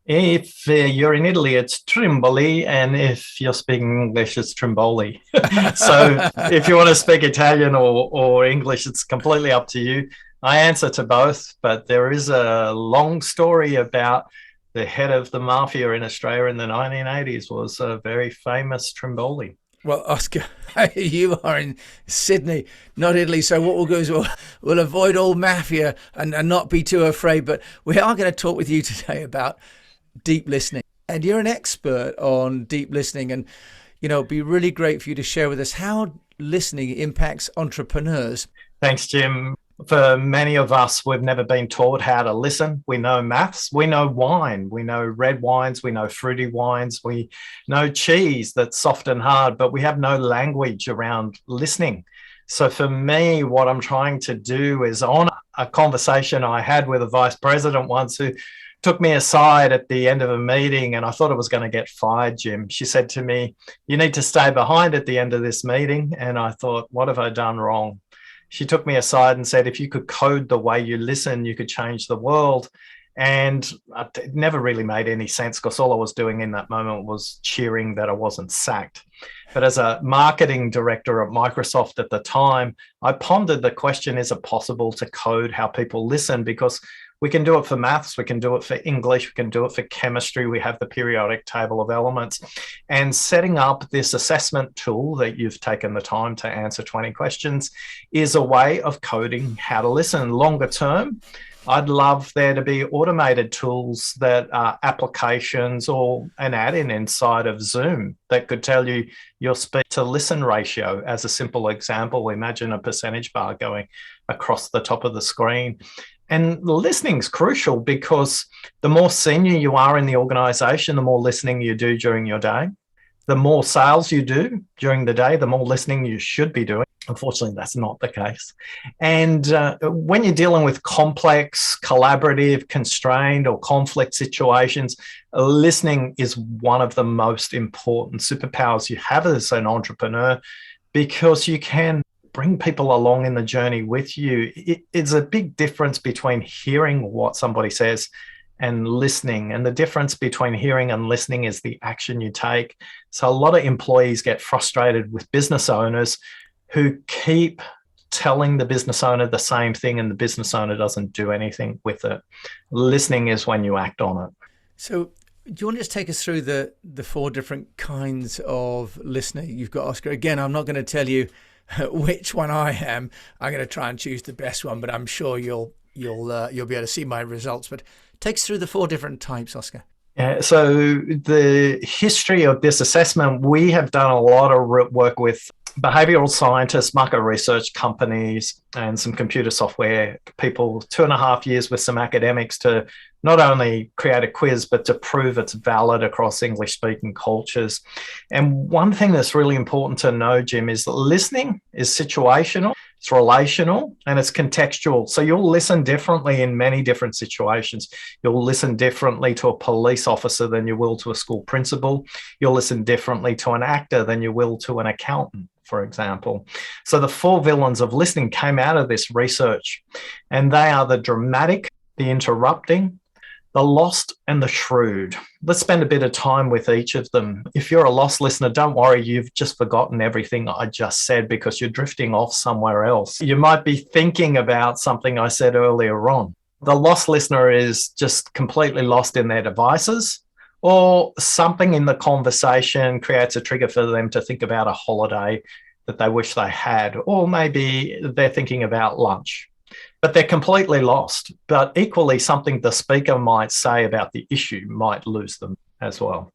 If you're in Italy, it's Trimboli, and if you're speaking English, it's Trimboli. So if you want to speak Italian or English, it's completely up to you. I answer to both, but there is a long story about the head of the mafia in Australia in the 1980s was a very famous Trimboli. Well, Oscar, you are in Sydney, not Italy. So what we'll do is we'll avoid all mafia and not be too afraid. But we are going to talk with you today about deep listening. And you're an expert on deep listening. And, it'd be really great for you to share with us how listening impacts entrepreneurs. Thanks, Jim. For many of us, we've never been taught how to listen. We know maths, we know wine, we know red wines, we know fruity wines, we know cheese that's soft and hard, but we have no language around listening. So for me, what I'm trying to do is on a conversation I had with a vice president once who took me aside at the end of a meeting, and I thought I was going to get fired, Jim. She said to me, "You need to stay behind at the end of this meeting." And I thought, what have I done wrong? She took me aside and said, if you could code the way you listen, you could change the world. And it never really made any sense because all I was doing in that moment was cheering that I wasn't sacked. But as a marketing director at Microsoft at the time, I pondered the question, is it possible to code how people listen? Because we can do it for maths, we can do it for English, we can do it for chemistry. We have the periodic table of elements. And setting up this assessment tool that you've taken the time to answer 20 questions is a way of coding how to listen. Longer term, I'd love there to be automated tools that are applications or an add-in inside of Zoom that could tell you your speech to listen ratio. As a simple example, imagine a percentage bar going across the top of the screen. And listening is crucial because the more senior you are in the organization, the more listening you do during your day. The more sales you do during the day, the more listening you should be doing. Unfortunately, that's not the case. And when you're dealing with complex, collaborative, constrained, or conflict situations, listening is one of the most important superpowers you have as an entrepreneur because you can bring people along in the journey with you. It's a big difference between hearing what somebody says and listening. And the difference between hearing and listening is the action you take. So a lot of employees get frustrated with business owners who keep telling the business owner the same thing and the business owner doesn't do anything with it. Listening is when you act on it. So do you want to just take us through the four different kinds of listening you've got, Oscar? Again, I'm not going to tell you which one I am. I'm going to try and choose the best one, but I'm sure you'll be able to see my results. But take us through the four different types, Oscar. Yeah, so the history of this assessment, we have done a lot of work with behavioral scientists, market research companies, and some computer software people, 2.5 years with some academics to not only create a quiz, but to prove it's valid across English-speaking cultures. And one thing that's really important to know, Jim, is that listening is situational, it's relational, and it's contextual. So you'll listen differently in many different situations. You'll listen differently to a police officer than you will to a school principal. You'll listen differently to an actor than you will to an accountant, for example. So the four villains of listening came out of this research, and they are the dramatic, the interrupting, the lost, and the shrewd. Let's spend a bit of time with each of them. If you're a lost listener, don't worry, you've just forgotten everything I just said because you're drifting off somewhere else. You might be thinking about something I said earlier on. The lost listener is just completely lost in their devices, or something in the conversation creates a trigger for them to think about a holiday that they wish they had, or maybe they're thinking about lunch. But they're completely lost. But equally, something the speaker might say about the issue might lose them as well.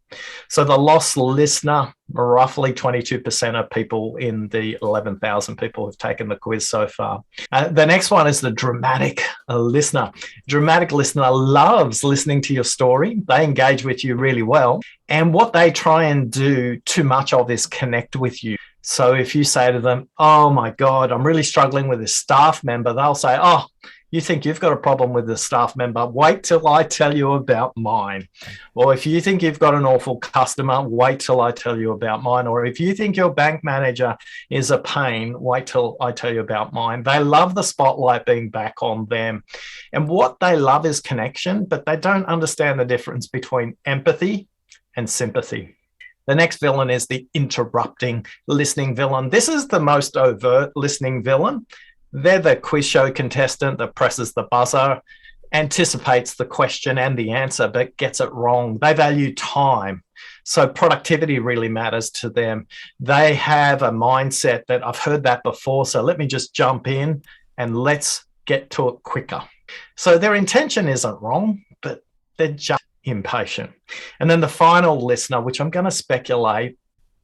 So the lost listener, roughly 22% of people in the 11,000 people who've taken the quiz so far. The next one is the dramatic listener. Dramatic listener loves listening to your story. They engage with you really well. And what they try and do too much of is connect with you. So if you say to them, "Oh my God, I'm really struggling with this staff member," they'll say, "Oh, You think you've got a problem with the staff member, wait till I tell you about mine. Or if you think you've got an awful customer, wait till I tell you about mine. Or if you think your bank manager is a pain, wait till I tell you about mine. They love the spotlight being back on them. And what they love is connection, but they don't understand the difference between empathy and sympathy. The next villain is the interrupting listening villain. This is the most overt listening villain. They're the quiz show contestant that presses the buzzer, anticipates the question and the answer, but gets it wrong. They value time. So productivity really matters to them. They have a mindset that I've heard that before, so let me just jump in and let's get to it quicker. So their intention isn't wrong, but they're just impatient. And then the final listener, which I'm going to speculate,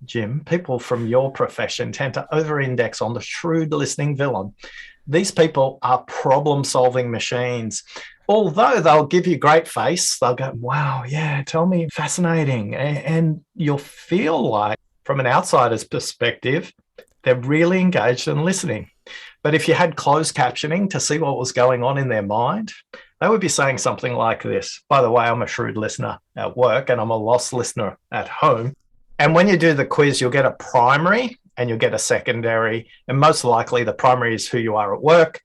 Jim, people from your profession tend to over-index on the shrewd listening villain. These people are problem-solving machines. Although they'll give you great face, they'll go, wow, yeah, tell me, fascinating. And you'll feel like, from an outsider's perspective, they're really engaged in listening. But if you had closed captioning to see what was going on in their mind, they would be saying something like this. By the way, I'm a shrewd listener at work and I'm a lost listener at home. And when you do the quiz, you'll get a primary and you'll get a secondary. And most likely the primary is who you are at work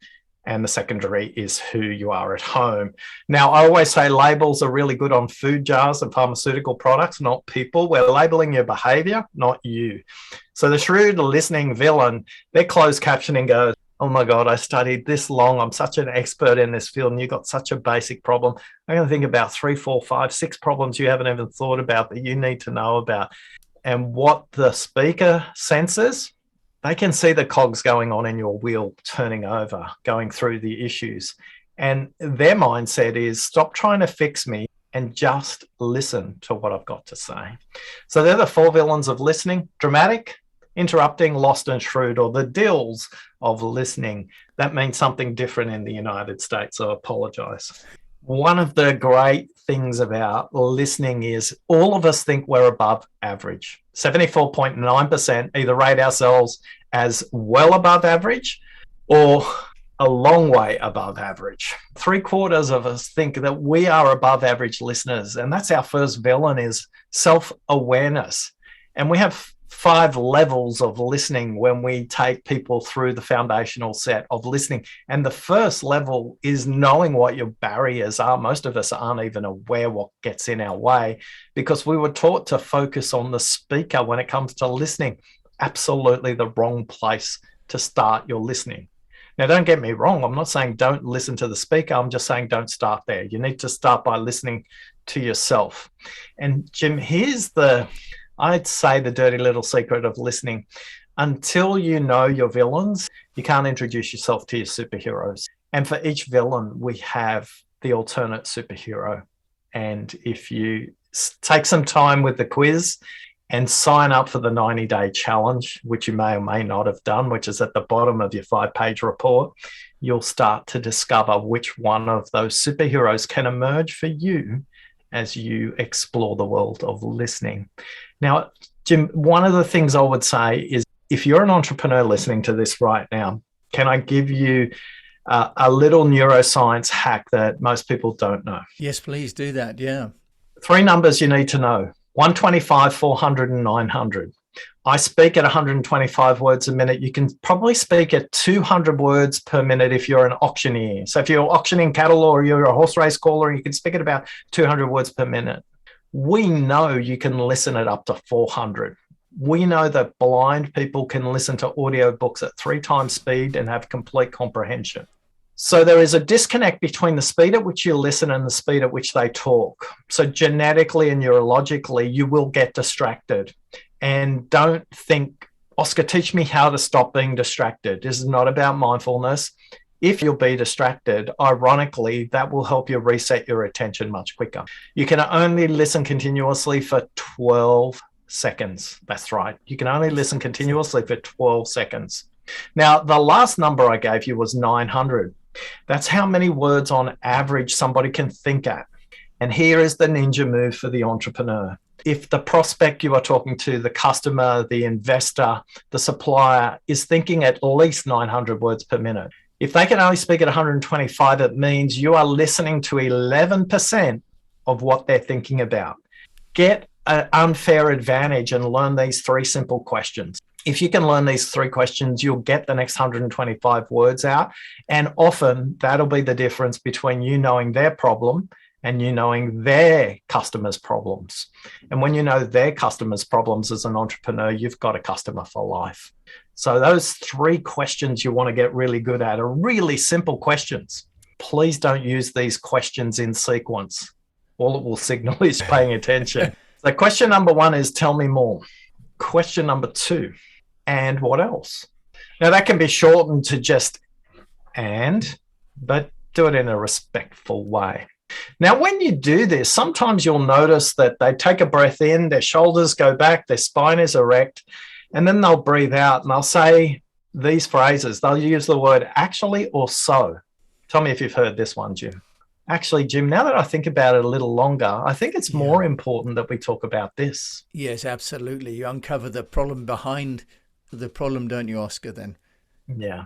and the secondary is who you are at home. Now, I always say labels are really good on food jars and pharmaceutical products, not people. We're labeling your behavior, not you. So the shrewd listening villain, their closed captioning goes, oh my God, I studied this long. I'm such an expert in this field and you've got such a basic problem. I'm going to think about 3, 4, 5, 6 problems you haven't even thought about that you need to know about. And what the speaker senses, they can see the cogs going on in your wheel, turning over, going through the issues. And their mindset is stop trying to fix me and just listen to what I've got to say. So they're the 4 villains of listening: dramatic, interrupting, lost, and shrewd, or the dills of listening. That means something different in the United States, so I apologize. One of the great things about listening is all of us think we're above average. 74.9% either rate ourselves as well above average or a long way above average. 3/4 of us think that we are above average listeners. And that's our first villain, is self-awareness. And we have 5 levels of listening when we take people through the foundational set of listening. And the first level is knowing what your barriers are. Most of us aren't even aware what gets in our way because we were taught to focus on the speaker when it comes to listening. Absolutely the wrong place to start your listening. Now, don't get me wrong. I'm not saying don't listen to the speaker. I'm just saying don't start there. You need to start by listening to yourself. And Jim, here's I'd say the dirty little secret of listening. Until you know your villains, you can't introduce yourself to your superheroes. And for each villain, we have the alternate superhero. And if you take some time with the quiz and sign up for the 90-day challenge, which you may or may not have done, which is at the bottom of your 5-page report, you'll start to discover which one of those superheroes can emerge for you as you explore the world of listening. Now, Jim, one of the things I would say is if you're an entrepreneur listening to this right now, can I give you a little neuroscience hack that most people don't know? Yes, please do that. Yeah. 3 numbers you need to know: 125, 400, and 900. I speak at 125 words a minute. You can probably speak at 200 words per minute if you're an auctioneer. So if you're auctioning cattle or you're a horse race caller, you can speak at about 200 words per minute. We know you can listen at up to 400. We know that blind people can listen to audiobooks at 3 times speed and have complete comprehension. So there is a disconnect between the speed at which you listen and the speed at which they talk. So genetically and neurologically, you will get distracted. And don't think, Oscar, teach me how to stop being distracted. This is not about mindfulness. If you'll be distracted, ironically, that will help you reset your attention much quicker. You can only listen continuously for 12 seconds. That's right. You can only listen continuously for 12 seconds. Now, the last number I gave you was 900. That's how many words on average somebody can think at. And here is the ninja move for the entrepreneur. If the prospect you are talking to, the customer, the investor, the supplier, is thinking at least 900 words per minute, If they can only speak at 125, it means you are listening to 11% of what they're thinking about. Get an unfair advantage and learn these 3 simple questions. If you can learn these 3 questions, you'll get the next 125 words out. And often that'll be the difference between you knowing their problem and you knowing their customers' problems. And when you know their customers' problems as an entrepreneur, you've got a customer for life. So those 3 questions you want to get really good at are really simple questions. Please don't use these questions in sequence. All it will signal is paying attention. So question number 1 is tell me more. Question number 2, and what else? Now that can be shortened to just but do it in a respectful way. Now, when you do this, sometimes you'll notice that they take a breath in, their shoulders go back, their spine is erect, and then they'll breathe out and they'll say these phrases. They'll use the word actually or so. Tell me if you've heard this one, Jim. Actually, Jim, now that I think about it a little longer, I think it's more important that we talk about this. Yes, absolutely. You uncover the problem behind the problem, don't you, Oscar, then? Yeah.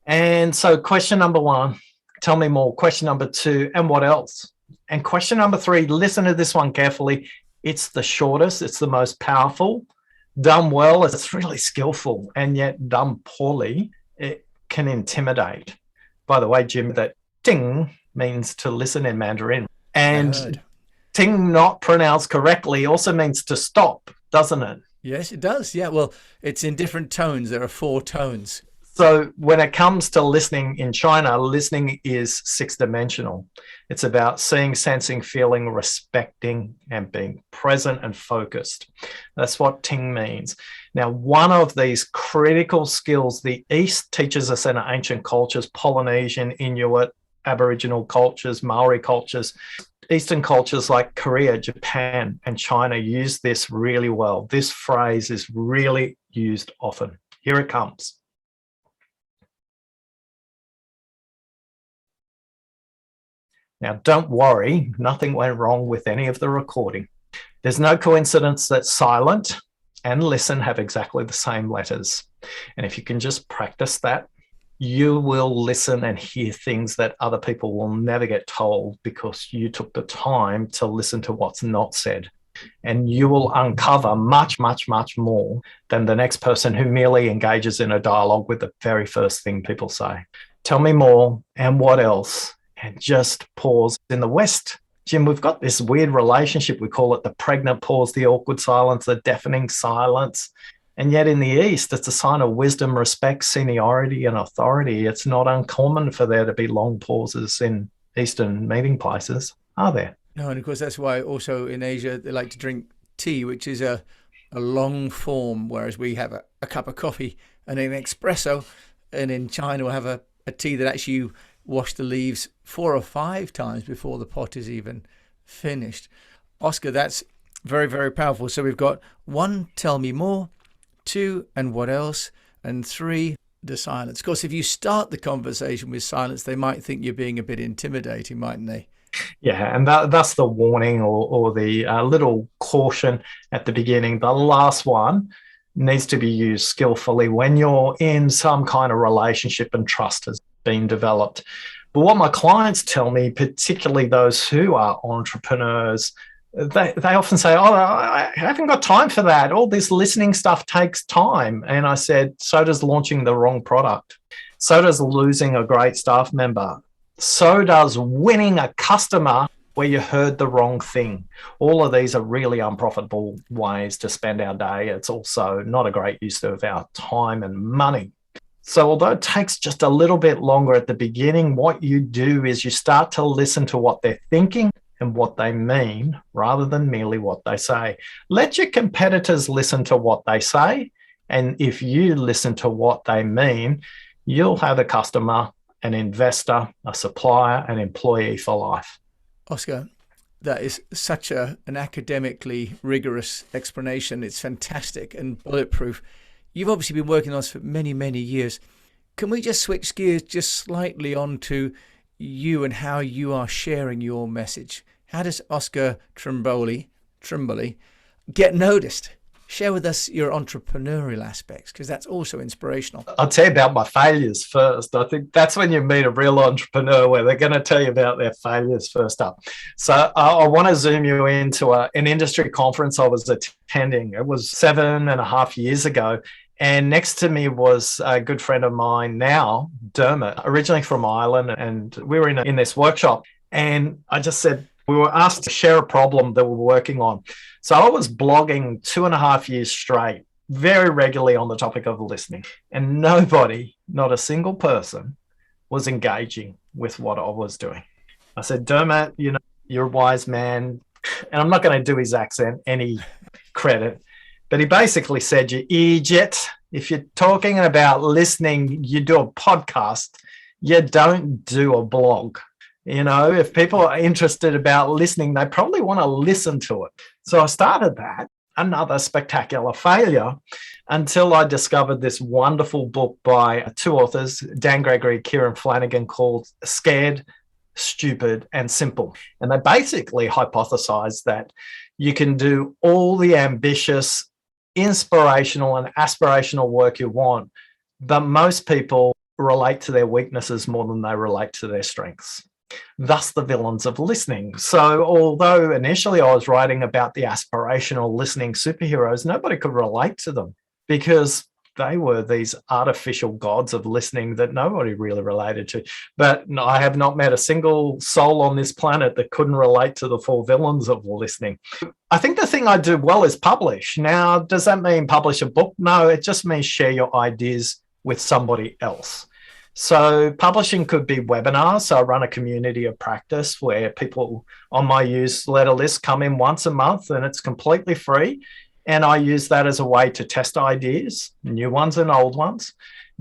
And so question number 1, tell me more. Question number 2, and what else? And question number 3, listen to this one carefully. It's the shortest. It's the most powerful. Done well, it's really skillful. And yet done poorly, it can intimidate. By the way, Jim, that ting means to listen in Mandarin. And ting not pronounced correctly also means to stop, doesn't it? Yes, it does. Yeah, well, it's in different tones. There are 4 tones. So when it comes to listening in China, listening is 6-dimensional. It's about seeing, sensing, feeling, respecting, and being present and focused. That's what ting means. Now, one of these critical skills the East teaches us in ancient cultures, Polynesian, Inuit, Aboriginal cultures, Maori cultures, Eastern cultures like Korea, Japan, and China use this really well. This phrase is really used often. Here it comes. Now, don't worry, nothing went wrong with any of the recording. There's no coincidence that silent and listen have exactly the same letters. And if you can just practice that, you will listen and hear things that other people will never get told because you took the time to listen to what's not said. And you will uncover much, much, much more than the next person who merely engages in a dialogue with the very first thing people say. Tell me more, and what else? And just pause. In the West, Jim, we've got this weird relationship. We call it the pregnant pause, the awkward silence, the deafening silence. And yet in the East, it's a sign of wisdom, respect, seniority, and authority. It's not uncommon for there to be long pauses in Eastern meeting places, are there? No, and of course, that's why also in Asia, they like to drink tea, which is a long form, whereas we have a cup of coffee and an espresso. And in China, we'll have a tea that actually you wash the leaves 4 or 5 times before the pot is even finished. Oscar, that's very, very powerful. So we've got 1, tell me more, 2, and what else, and 3, the silence. Of course, if you start the conversation with silence, they might think you're being a bit intimidating, mightn't they? Yeah, and that's the warning or the little caution at the beginning. The last one needs to be used skillfully when you're in some kind of relationship and trust has been developed. But what my clients tell me, particularly those who are entrepreneurs, they often say, I haven't got time for that. All this listening stuff takes time. And I said, so does launching the wrong product. So does losing a great staff member. So does winning a customer where you heard the wrong thing. All of these are really unprofitable ways to spend our day. It's also not a great use of our time and money. So although it takes just a little bit longer at the beginning, what you do is you start to listen to what they're thinking and what they mean rather than merely what they say. Let your competitors listen to what they say. And if you listen to what they mean, you'll have a customer, an investor, a supplier, an employee for life. Oscar, that is such an academically rigorous explanation. It's fantastic and bulletproof. You've obviously been working on this for many, many years. Can we just switch gears just slightly onto you and how you are sharing your message? How does Oscar Trimboli get noticed? share with us your entrepreneurial aspects, because that's also inspirational. I'll tell you about my failures first. I think that's when you meet a real entrepreneur, where they're going to tell you about their failures first up. So I want to zoom you into an industry conference I was attending. It was 7.5 years ago. And next to me was a good friend of mine now, Dermot, originally from Ireland. And we were in this workshop. And I just said, we were asked to share a problem that we were working on. So I was blogging 2.5 years straight, very regularly on the topic of listening. And nobody, not a single person, was engaging with what I was doing. I said, Dermot, you're a wise man. And I'm not going to do his accent any credit. But he basically said, you idiot, if you're talking about listening, you do a podcast, you don't do a blog. If people are interested about listening, they probably want to listen to it. So I started that, another spectacular failure, until I discovered this wonderful book by two authors, Dan Gregory, Kieran Flanagan, called Scared, Stupid, and Simple. And they basically hypothesized that you can do all the ambitious, inspirational and aspirational work you want, but most people relate to their weaknesses more than they relate to their strengths. Thus the villains of listening. So although initially I was writing about the aspirational listening superheroes, nobody could relate to them because they were these artificial gods of listening that nobody really related to. But I have not met a single soul on this planet that couldn't relate to the four villains of listening. I think the thing I do well is publish. Now, does that mean publish a book? No, it just means share your ideas with somebody else. So publishing could be webinars. So I run a community of practice where people on my newsletter list come in once a month, and it's completely free. And I use that as a way to test ideas, new ones and old ones,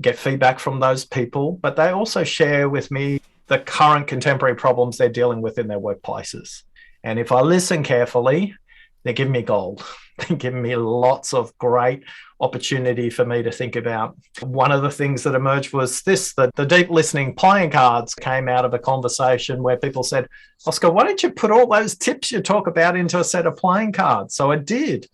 get feedback from those people. But they also share with me the current contemporary problems they're dealing with in their workplaces. And if I listen carefully, they give me gold. They give me lots of great opportunity for me to think about. One of the things that emerged was this, that the deep listening playing cards came out of a conversation where people said, Oscar, why don't you put all those tips you talk about into a set of playing cards? So I did.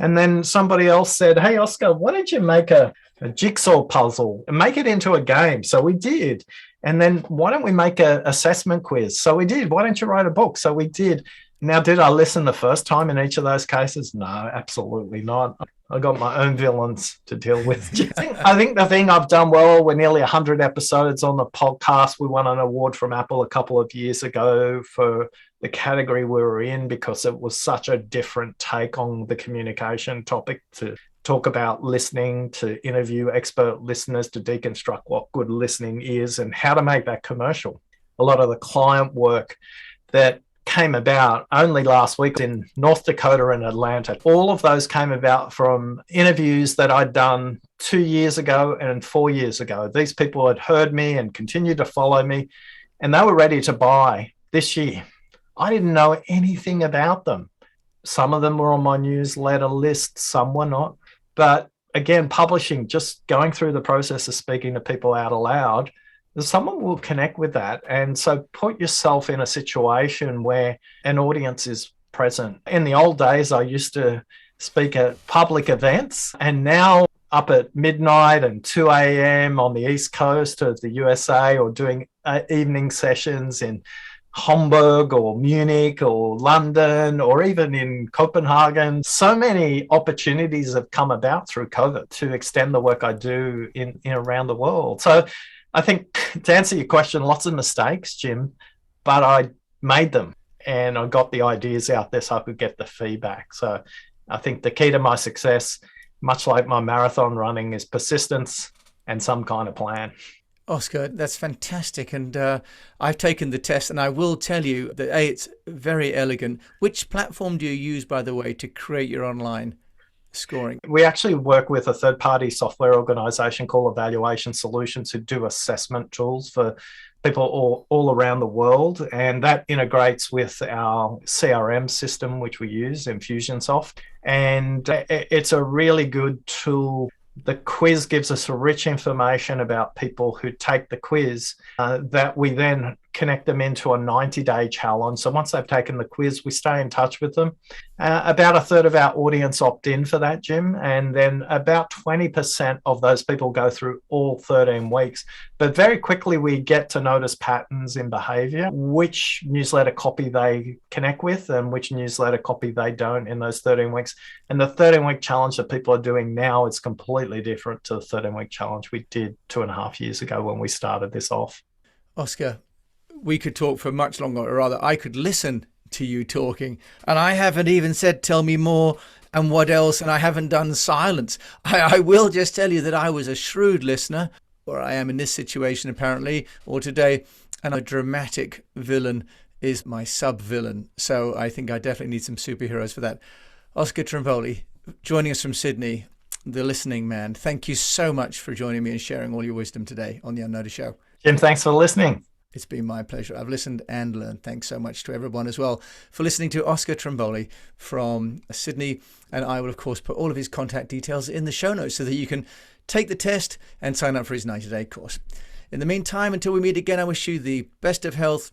And then somebody else said, hey, Oscar, why don't you make a jigsaw puzzle and make it into a game? So we did. And then why don't we make an assessment quiz? So we did. Why don't you write a book? So we did. Now, did I listen the first time in each of those cases? No, absolutely not. I got my own villains to deal with. I think the thing I've done well, we're nearly 100 episodes on the podcast. We won an award from Apple a couple of years ago for the category we were in because it was such a different take on the communication topic, to talk about listening, to interview expert listeners, to deconstruct what good listening is and how to make that commercial. A lot of the client work that came about only last week in North Dakota and Atlanta. All of those came about from interviews that I'd done 2 years ago and 4 years ago. These people had heard me and continued to follow me, and they were ready to buy this year. I didn't know anything about them. Some of them were on my newsletter list, some were not. But again, publishing, just going through the process of speaking to people out aloud, someone will connect with that. And so put yourself in a situation where an audience is present. In the old days, I used to speak at public events, and now up at midnight and 2 a.m. on the East Coast of the USA, or doing evening sessions in Hamburg or Munich or London or even in Copenhagen. So many opportunities have come about through COVID to extend the work I do in around the world. So I think, to answer your question, lots of mistakes, Jim, but I made them and I got the ideas out there so I could get the feedback. So I think the key to my success, much like my marathon running, is persistence and some kind of plan. Oscar, that's fantastic. And I've taken the test, and I will tell you that it's very elegant. Which platform do you use, by the way, to create your online scoring? We actually work with a third-party software organization called Evaluation Solutions, who do assessment tools for people all around the world. And that integrates with our CRM system, which we use, Infusionsoft. And it's a really good tool. The quiz gives us rich information about people who take the quiz that we then connect them into a 90-day challenge. So once they've taken the quiz, we stay in touch with them. About a third of our audience opt in for that, Jim, and then about 20% of those people go through all 13 weeks. But very quickly, we get to notice patterns in behavior, which newsletter copy they connect with and which newsletter copy they don't in those 13 weeks. And the 13-week challenge that people are doing now is completely different to the 13-week challenge we did 2.5 years ago when we started this off. Oscar, we could talk for much longer, or rather, I could listen to you talking, and I haven't even said tell me more and what else, and I haven't done silence. I will just tell you that I was a shrewd listener, or I am in this situation apparently, or today, and a dramatic villain is my sub-villain. So I think I definitely need some superheroes for that. Oscar Trimboli, joining us from Sydney, the listening man. Thank you so much for joining me and sharing all your wisdom today on the Unnoticed Show. Jim, thanks for listening. It's been my pleasure. I've listened and learned. Thanks so much to everyone as well for listening to Oscar Trimboli from Sydney. And I will, of course, put all of his contact details in the show notes so that you can take the test and sign up for his 90-day course. In the meantime, until we meet again, I wish you the best of health,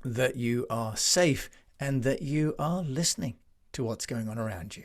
that you are safe, and that you are listening to what's going on around you.